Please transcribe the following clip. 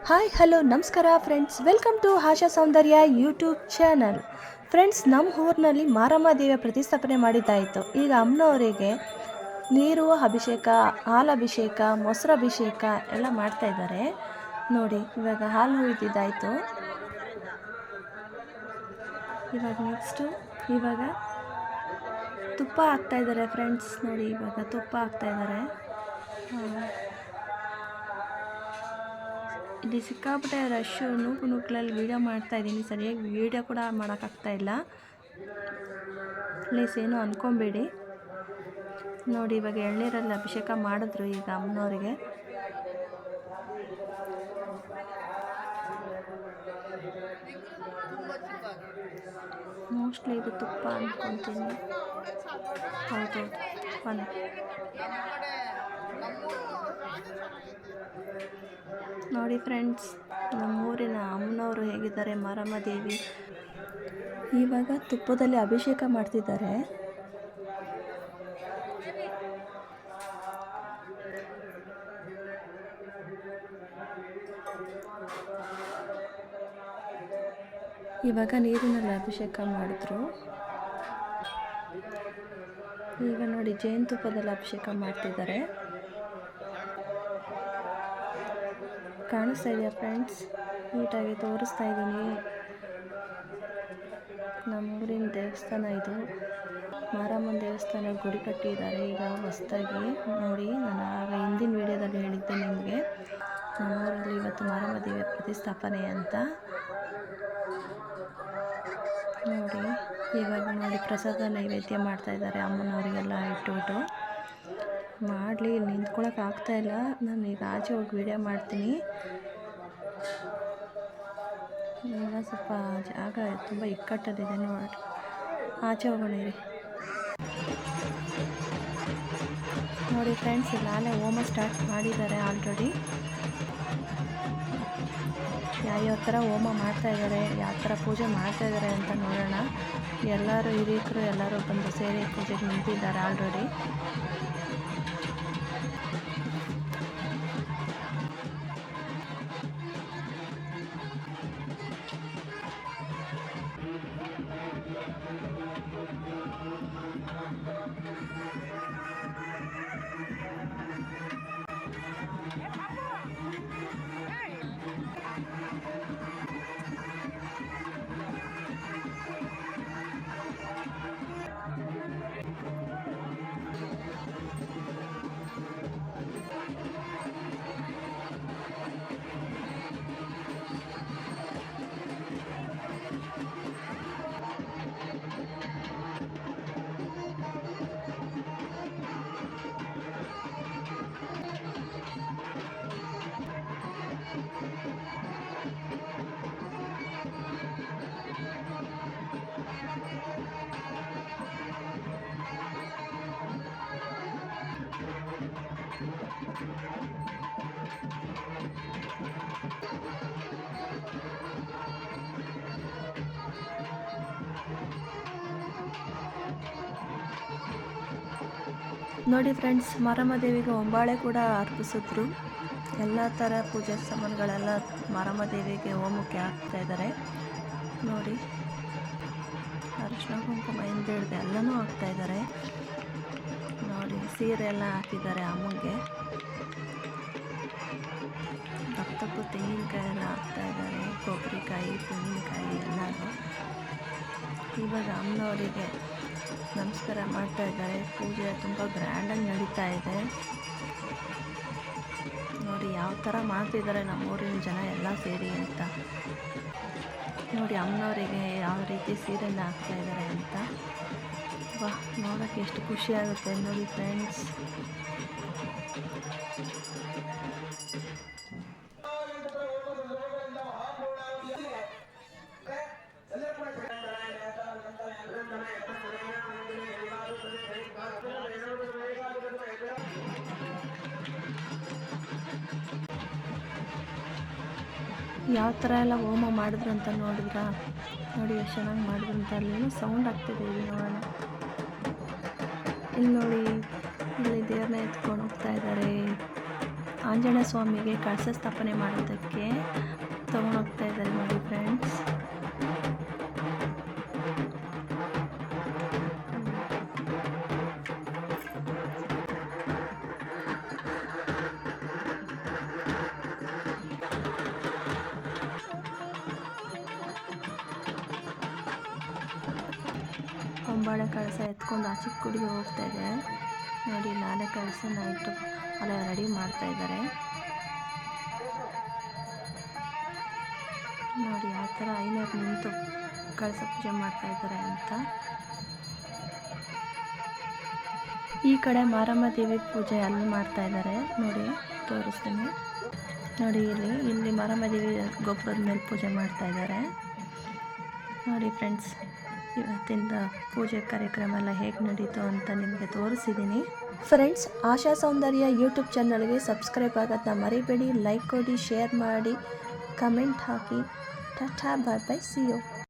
Hi hello ನಮಸ್ಕಾರ friends, welcome to Asha Soundarya YouTube channel. Friends, ನಮ್ಮ ಊರಿನಲ್ಲಿ ಮಾರಮ್ಮ ದೇವಿಯ ಪ್ರತಿಷ್ಠಾಪನೆ ಮಾಡಿದ್ದಾಯಿತು. ಈಗ ಅಮ್ಮನವರಿಗೆ ನೀರು ಅಭಿಷೇಕ, ಹಾಲು ಅಭಿಷೇಕ, ಮೊಸರು ಅಭಿಷೇಕ ಎಲ್ಲ ಮಾಡ್ತಾಯಿದ್ದಾರೆ ನೋಡಿ. ಇವಾಗ ಹಾಲು ಹುಯ್ದಿದ್ದಾಯಿತು. ಇವಾಗ ತುಪ್ಪ ಹಾಕ್ತಾಯಿದ್ದಾರೆ ಫ್ರೆಂಡ್ಸ್. ನೋಡಿ, ಇವಾಗ ತುಪ್ಪ ಹಾಕ್ತಾಯಿದ್ದಾರೆ. ಇಲ್ಲಿ ಸಿಕ್ಕಾಪಟ್ಟೆ ರಶ್ಶು, ನೂಕುನುಗ್ಗಲಲ್ಲಿ ವೀಡಿಯೋ ಮಾಡ್ತಾಯಿದ್ದೀನಿ. ಸರಿಯಾಗಿ ವೀಡಿಯೋ ಕೂಡ ಮಾಡೋಕ್ಕಾಗ್ತಾಯಿಲ್ಲ. ಪ್ಲೀಸ್ ಏನು ಅಂದ್ಕೊಬೇಡಿ. ನೋಡಿ, ಇವಾಗ ಎಳ್ನೀರಲ್ಲಿ ಅಭಿಷೇಕ ಮಾಡಿದ್ರು ಈಗ ಅಮ್ಮನವರಿಗೆ. ಮೋಸ್ಟ್ಲಿ ಇದು ತುಪ್ಪ ಅಂದ್ಕೊತೀನಿ. ಹೌದೌದು, ಬನ್ನಿ. ನೋಡಿ ಫ್ರೆಂಡ್ಸ್, ನಮ್ಮೂರಿನ ಅಮ್ಮನವರು ಹೇಗಿದ್ದಾರೆ, ಮಾರಮ್ಮ ದೇವಿ. ಇವಾಗ ತುಪ್ಪದಲ್ಲಿ ಅಭಿಷೇಕ ಮಾಡ್ತಿದ್ದಾರೆ. ಇವಾಗ ನೀರಿನಲ್ಲಿ ಅಭಿಷೇಕ ಮಾಡಿದ್ರು. ಈಗ ನೋಡಿ, ಜೇನುತುಪ್ಪದಲ್ಲಿ ಅಭಿಷೇಕ ಮಾಡ್ತಿದ್ದಾರೆ. ಕಾಣಿಸ್ತಾ ಇದೆಯಾ ಫ್ರೆಂಡ್ಸ್? ನೀಟಾಗಿ ತೋರಿಸ್ತಾ ಇದ್ದೀನಿ. ನಮ್ಮೂರಿನ ದೇವಸ್ಥಾನ ಇದು, ಮಾರಮ್ಮನ ದೇವಸ್ಥಾನ. ಗುಡಿ ಕಟ್ಟಿದ್ದಾರೆ ಈಗ ಹೊಸದಾಗಿ. ನೋಡಿ, ನಾನು ಆಗ ಹಿಂದಿನ ವಿಡಿಯೋದಲ್ಲಿ ಹೇಳಿದ್ದೆ ನಿಮಗೆ, ನಮ್ಮೂರಲ್ಲಿ ಇವತ್ತು ಮಾರಮ್ಮ ದೇವಿಯ ಪ್ರತಿಷ್ಠಾಪನೆ ಅಂತ. ನೋಡಿ, ಇವಾಗ ನೋಡಿ ಪ್ರಸಾದ ನೈವೇದ್ಯ ಮಾಡ್ತಾಯಿದ್ದಾರೆ ಅಮ್ಮನವರಿಗೆಲ್ಲ ಇಟ್ಟು ಮಾಡಲಿ. ಇಲ್ಲಿ ನಿಂತ್ಕೊಳ್ಳೋಕೆ ಆಗ್ತಾಯಿಲ್ಲ. ನಾನು ಈಗ ಆಚೆ ಹೋಗಿ ವೀಡಿಯೋ ಮಾಡ್ತೀನಿ. ಈಗ ಸ್ವಲ್ಪ ಜಾಗ ತುಂಬ ಇಕ್ಕಟ್ಟಲ್ಲಿದೆ ನೋಡಿ. ಆಚೆ ಹೋಗೋಣ ಇರಿ. ನೋಡಿ ಫ್ರೆಂಡ್ಸ್, ಇಲ್ಲಾಲೆ ಹೋಮ ಸ್ಟಾರ್ಟ್ ಮಾಡಿದ್ದಾರೆ ಆಲ್ರೆಡಿ. ಯಾವ್ಯಾವ ಥರ ಹೋಮ ಮಾಡ್ತಾಯಿದ್ದಾರೆ, ಯಾವ ಥರ ಪೂಜೆ ಮಾಡ್ತಾಯಿದ್ದಾರೆ ಅಂತ ನೋಡೋಣ. ಎಲ್ಲರೂ ಹಿರಿಯರು ಎಲ್ಲರೂ ಬಂದು ಸೇರಿ ಪೂಜೆಗೆ ನಿಂತಿದ್ದಾರೆ ಆಲ್ರೆಡಿ. ನೋಡಿ ಫ್ರೆಂಡ್ಸ್, ಮಾರಮ್ಮ ದೇವಿಗೆ ಹೊಂಬಾಳೆ ಕೂಡ ಅರ್ಪಿಸಿದ್ರು. ಎಲ್ಲ ಥರ ಪೂಜೆ ಸಾಮಾನುಗಳೆಲ್ಲ ಮಾರಮ್ಮ ದೇವಿಗೆ ಹೋಮಕ್ಕೆ ಹಾಕ್ತಾಯಿದ್ದಾರೆ ನೋಡಿ. ಅರಿಶಿನ ಕುಂಕುಮ ಹಿಡಿದು ಎಲ್ಲನೂ ಹಾಕ್ತಾಯಿದ್ದಾರೆ ನೋಡಿ. ಸೀರೆ ಎಲ್ಲ ಹಾಕಿದ್ದಾರೆ ಅಮ್ಮಂಗೆ. ತಪ್ಪು ತೆಂಗಿನಕಾಯಿ ಎಲ್ಲ ಹಾಕ್ತಾಯಿದ್ದಾರೆ, ಕೊಬ್ಬರಿಕಾಯಿ, ತೆಂಗಿನಕಾಯಿ ಎಲ್ಲರೂ. ಇವಾಗ ಅಮ್ಮನವರಿಗೆ ನಮಸ್ಕಾರ ಮಾಡ್ತಾ ಇದ್ದಾರೆ. ಪೂಜೆ ತುಂಬ ಗ್ರ್ಯಾಂಡಾಗಿ ನಡೀತಾ ಇದೆ ನೋಡಿ. ಯಾವ ಥರ ಮಾಡ್ತಿದ್ದಾರೆ ನಮ್ಮೂರಿನ ಜನ ಎಲ್ಲ ಸೇರಿ ಅಂತ ನೋಡಿ. ಅಮ್ಮನವರಿಗೆ ಯಾವ ರೀತಿ ಸೀರೆನ ಹಾಕ್ತಾ ಇದ್ದಾರೆ ಅಂತ ನೋಡೋಕ್ಕೆ ಎಷ್ಟು ಖುಷಿ ಆಗುತ್ತೆ ನೋಡಿ ಫ್ರೆಂಡ್ಸ್. ಯಾವ ಥರ ಎಲ್ಲ ಹೋಮ ಮಾಡಿದ್ರು ಅಂತ ನೋಡಿದ್ರಾ? ನೋಡಿ ಎಷ್ಟು ಚೆನ್ನಾಗಿ ಮಾಡಿದ್ರು ಅಂತ. ಅಲ್ಲೇನೋ ಸೌಂಡ್ ಆಗ್ತಿದೆ, ಇಲ್ಲಿ ನೋಡೋಣ. ಇಲ್ಲಿ ನೋಡಿ, ಇಲ್ಲಿ ದೇವ್ರನ್ನ ಎತ್ಕೊಂಡು ಹೋಗ್ತಾ ಇದ್ದಾರೆ. ಆಂಜನೇಯ ಸ್ವಾಮಿಗೆ ಕಳಶ ಸ್ಥಾಪನೆ ಮಾಡೋದಕ್ಕೆ ತೊಗೊಂಡೋಗ್ತಾ ಇದ್ದಾರೆ ನೋಡಿ ಫ್ರೆಂಡ್ಸ್. ಹೊಂಬಾಳೆ ಕಳಸ ಎತ್ಕೊಂಡು ಆಚೆ ಗುಡಿಗೆ ಹೋಗ್ತಾ ಇದೆ ನೋಡಿ. ನಾಳೆ ಕಳಸನ ಇಟ್ಟು ಅಲ್ಲ ರೆಡಿ ಮಾಡ್ತಾ ಇದ್ದಾರೆ ನೋಡಿ. ಯಾವ ಥರ ಐನೂರು ನಿಂತು ಕಳಸ ಪೂಜೆ ಮಾಡ್ತಾ ಇದ್ದಾರೆ ಅಂತ. ಈ ಕಡೆ ಮಾರಮ್ಮ ದೇವಿ ಪೂಜೆ ಅಲ್ಲಿ ಮಾಡ್ತಾ ಇದ್ದಾರೆ ನೋಡಿ, ತೋರಿಸ್ತೀನಿ ನೋಡಿ. ಇಲ್ಲಿ ಮಾರಮ್ಮ ದೇವಿ ಗೊಬ್ಬರದ ಮೇಲೆ ಪೂಜೆ ಮಾಡ್ತಾ ಇದ್ದಾರೆ ನೋಡಿ ಫ್ರೆಂಡ್ಸ್. ಇವತ್ತಿಂದ ಪೂಜೆ ಕಾರ್ಯಕ್ರಮ ಎಲ್ಲ ಹೇಗೆ ನಡೀತು ಅಂತ ನಿಮಗೆ ತೋರಿಸಿದ್ದೀನಿ ಫ್ರೆಂಡ್ಸ್. ಆಶಾ ಸೌಂದರ್ಯ ಯೂಟ್ಯೂಬ್ ಚಾನಲ್ಗೆ ಸಬ್ಸ್ಕ್ರೈಬ್ ಆಗೋದನ್ನ ಮರಿಬೇಡಿ. ಲೈಕ್ ಕೊಡಿ, ಶೇರ್ ಮಾಡಿ, ಕಮೆಂಟ್ ಹಾಕಿ. ಟಾಟಾ, ಬಾಯ್ ಬಾಯ್, ಸಿ ಯು.